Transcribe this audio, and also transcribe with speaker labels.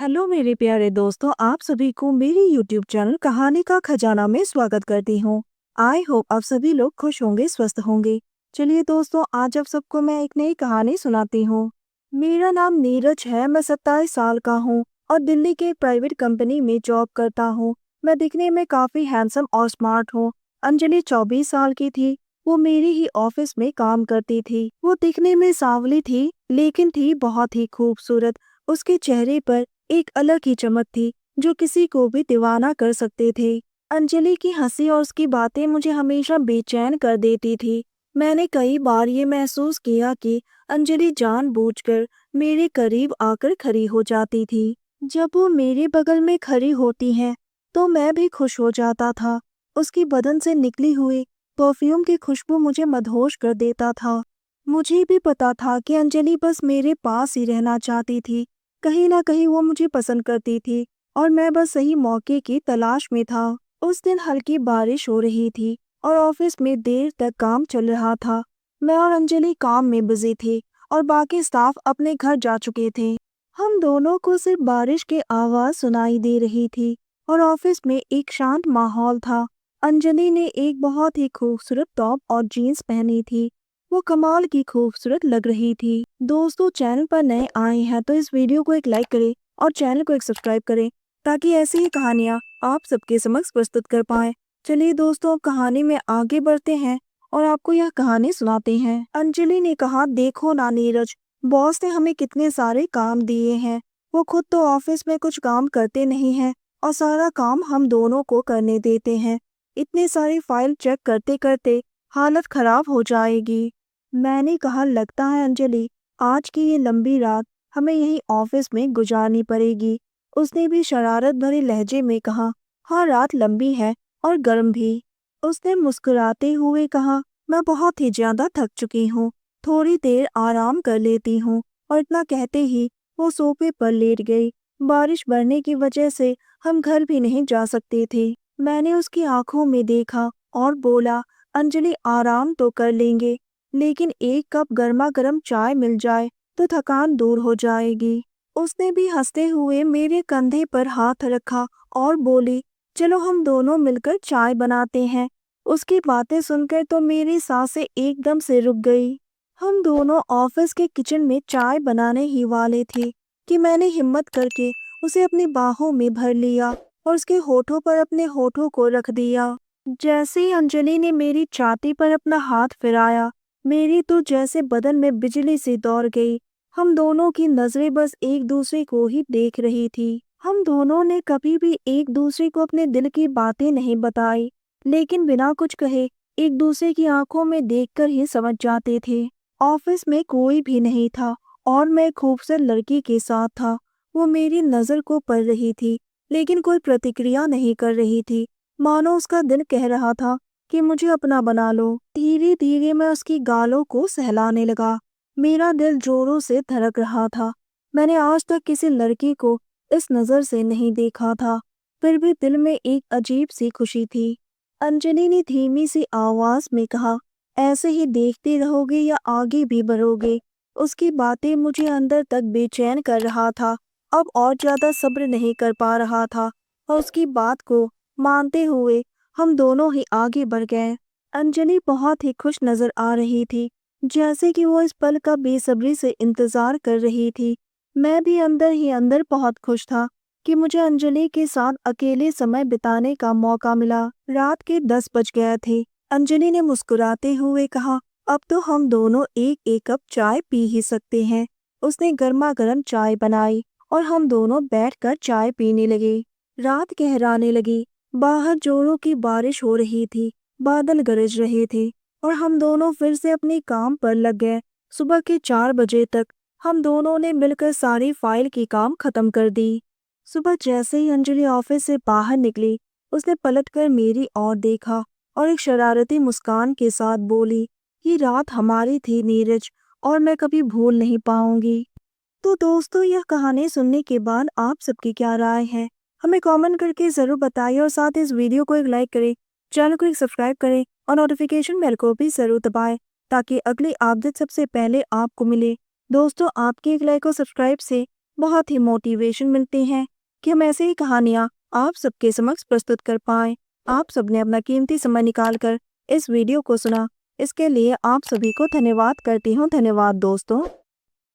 Speaker 1: Hello मेरे प्यारे दोस्तों, आप सभी को मेरी यूट्यूब चैनल कहानी का खजाना में स्वागत करती हूँ। आई होप आप सभी लोग खुश होंगे, स्वस्थ होंगे। चलिए दोस्तों, आज आप सबको मैं एक नई कहानी सुनाती हूँ। मेरा नाम नीरज है, मैं 27 साल का हूँ और दिल्ली के एक प्राइवेट कंपनी में जॉब करता हूँ। मैं दिखने में काफी हैंडसम और स्मार्ट हूँ। अंजलि 24 साल की थी। वो मेरी ही ऑफिस में काम करती थी। वो दिखने में सांवली थी, लेकिन थी बहुत ही खूबसूरत। उसके चेहरे पर एक अलग ही चमक थी जो किसी को भी दीवाना कर सकते थे। अंजलि की हंसी और उसकी बातें मुझे हमेशा बेचैन कर देती थी। मैंने कई बार ये महसूस किया कि अंजलि जानबूझकर मेरे करीब आकर खड़ी हो जाती थी। जब वो मेरे बगल में खड़ी होती है तो मैं भी खुश हो जाता था। उसकी बदन से निकली हुई परफ्यूम की खुशबू मुझे मदहोश कर देता था। मुझे भी पता था कि अंजलि बस मेरे पास ही रहना चाहती थी। कहीं ना कहीं वो मुझे पसंद करती थी और मैं बस सही मौके की तलाश में था। उस दिन हल्की बारिश हो रही थी और ऑफिस में देर तक काम चल रहा था। मैं और अंजलि काम में बिजी थे और बाकी स्टाफ अपने घर जा चुके थे। हम दोनों को सिर्फ बारिश की आवाज सुनाई दे रही थी और ऑफिस में एक शांत माहौल था। अंजलि ने एक बहुत ही खूबसूरत टॉप और जीन्स पहनी थी। वो कमाल की खूबसूरत लग रही थी। दोस्तों, चैनल पर नए आए हैं तो इस वीडियो को एक लाइक करें और चैनल को एक सब्सक्राइब करें ताकि ऐसी ही कहानियाँ आप सबके समक्ष प्रस्तुत कर पाए। चलिए दोस्तों, अब कहानी में आगे बढ़ते हैं और आपको यह कहानी सुनाते हैं। अंजलि ने कहा, देखो ना नीरज, बॉस ने हमें कितने सारे काम दिए हैं। वो खुद तो ऑफिस में कुछ काम करते नहीं हैं और सारा काम हम दोनों को करने देते हैं। इतनी सारी फाइल चेक करते करते हालत खराब हो जाएगी। मैंने कहा, लगता है अंजलि आज की ये लंबी रात हमें यहीं ऑफिस में गुजारनी पड़ेगी। उसने भी शरारत भरे लहजे में कहा, हाँ रात लंबी है और गर्म भी। उसने मुस्कुराते हुए कहा, मैं बहुत ही ज्यादा थक चुकी हूँ, थोड़ी देर आराम कर लेती हूँ। और इतना कहते ही वो सोफे पर लेट गई। बारिश बढ़ने की वजह से हम घर भी नहीं जा सकते थे। मैंने उसकी आंखों में देखा और बोला, अंजलि आराम तो कर लेंगे, लेकिन एक कप गर्मा गर्म चाय मिल जाए तो थकान दूर हो जाएगी। उसने भी हंसते हुए मेरे कंधे पर हाथ रखा और बोली, चलो हम दोनों मिलकर चाय बनाते हैं। उसकी बातें सुनकर तो मेरी सांसें एकदम से रुक गई। हम दोनों ऑफिस के किचन में चाय बनाने ही वाले थे कि मैंने हिम्मत करके उसे अपनी बाहों में भर लिया और उसके होठों पर अपने होठों को रख दिया। जैसे ही अंजलि ने मेरी छाती पर अपना हाथ फिराया, मेरी तो जैसे बदन में बिजली सी दौड़ गई। हम दोनों की नजरें बस एक दूसरे को ही देख रही थी। हम दोनों ने कभी भी एक दूसरे को अपने दिल की बातें नहीं बताई, लेकिन बिना कुछ कहे एक दूसरे की आंखों में देखकर ही समझ जाते थे। ऑफिस में कोई भी नहीं था और मैं खूबसूरत लड़की के साथ था। वो मेरी नजर को पढ़ रही थी, लेकिन कोई प्रतिक्रिया नहीं कर रही थी, मानो उसका दिल कह रहा था कि मुझे अपना बना लो। धीरे धीरे मैं उसकी गालों को सहलाने लगा। मेरा दिल जोरों से धड़क रहा था। मैंने आज तक किसी लड़की को इस नजर से नहीं देखा था, फिर भी दिल में एक अजीब सी खुशी थी। अंजलि ने धीमी सी आवाज में कहा, ऐसे ही देखते रहोगे या आगे भी बढ़ोगे? उसकी बातें मुझे अंदर तक बेचैन कर रहा था। अब और ज्यादा सब्र नहीं कर पा रहा था और उसकी बात को मानते हुए हम दोनों ही आगे बढ़ गए। अंजलि बहुत ही खुश नजर आ रही थी, जैसे कि वो इस पल का बेसब्री से इंतजार कर रही थी। मैं भी अंदर ही अंदर बहुत खुश था कि मुझे अंजलि के साथ अकेले समय बिताने का मौका मिला। रात के 10 बज गए थे। अंजलि ने मुस्कुराते हुए कहा, अब तो हम दोनों एक एक कप चाय पी ही सकते हैं। उसने गर्मा गर्म चाय बनाई और हम दोनों बैठकर चाय पीने लगे। रात गहराने लगी। बाहर जोरों की बारिश हो रही थी, बादल गरज रहे थे और हम दोनों फिर से अपने काम पर लग गए। सुबह के 4 बजे तक हम दोनों ने मिलकर सारी फाइल की काम खत्म कर दी। सुबह जैसे ही अंजलि ऑफिस से बाहर निकली, उसने पलटकर मेरी ओर देखा और एक शरारती मुस्कान के साथ बोली, ये रात हमारी थी नीरज, और मैं कभी भूल नहीं पाऊंगी। तो दोस्तों, यह कहानी सुनने के बाद आप सबकी क्या राय है, हमें कमेंट करके ज़रूर बताइए और साथ ही इस वीडियो को एक लाइक करें, चैनल को एक सब्सक्राइब करें और नोटिफिकेशन बेल को भी ज़रूर दबाएं ताकि अगली अपडेट सबसे पहले आपको मिले। दोस्तों, आपके एक लाइक और सब्सक्राइब से बहुत ही मोटिवेशन मिलती है कि हम ऐसे ही कहानियाँ आप सबके समक्ष प्रस्तुत कर पाएँ। आप सबने अपना कीमती समय निकाल कर इस वीडियो को सुना, इसके लिए आप सभी को धन्यवाद करती हूँ। धन्यवाद दोस्तों।